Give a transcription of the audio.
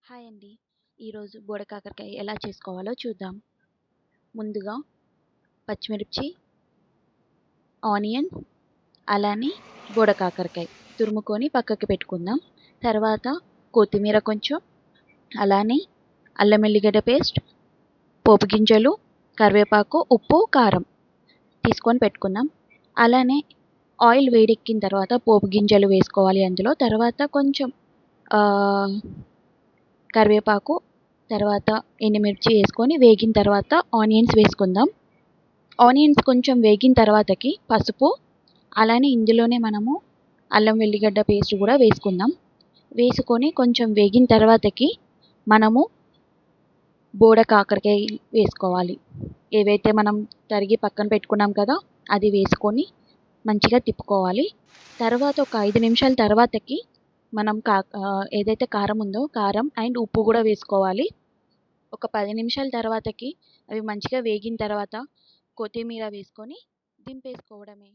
Hi అండి. ఈరోజు బోడ కాకరకాయ ఎలా చేసుకోవాలో చూద్దాం. ముందుగా పచ్చిమిర్చి, ఆనియన్, అలానే బోడ కాకరకాయ తురుముకొని పక్కకి పెట్టుకుందాం. తర్వాత కొత్తిమీర కొంచెం, అలానే అల్లం ఎల్లిగడ్డ పేస్ట్, పోపు గింజలు, కరివేపాకు, ఉప్పు, కారం తీసుకొని పెట్టుకుందాం. అలానే ఆయిల్ వేడెక్కిన తర్వాత పోపు గింజలు వేసుకోవాలి అందులో. తర్వాత కొంచెం కరివేపాకు, తర్వాత ఎండుమిర్చి వేసుకొని వేగిన తర్వాత ఆనియన్స్ వేసుకుందాం. ఆనియన్స్ కొంచెం వేగిన తర్వాతకి పసుపు, అలానే ఇందులోనే మనము అల్లం వెల్లిగడ్డ పేస్ట్ కూడా వేసుకుందాం. వేసుకొని కొంచెం వేగిన తర్వాతకి మనము బోడ కాకరకాయ వేసుకోవాలి. ఏవైతే మనం తరిగి పక్కన పెట్టుకున్నాం కదా, అది వేసుకొని మంచిగా తిప్పుకోవాలి. తర్వాత ఒక 5 నిమిషాల తర్వాతకి మనం ఏదైతే కారం ఉందో కారం అండ్ ఉప్పు కూడా వేసుకోవాలి. ఒక 10 నిమిషాల తర్వాతకి అవి మంచిగా వేగిన తర్వాత కొత్తిమీర వేసుకొని దింపేసుకోవడమే.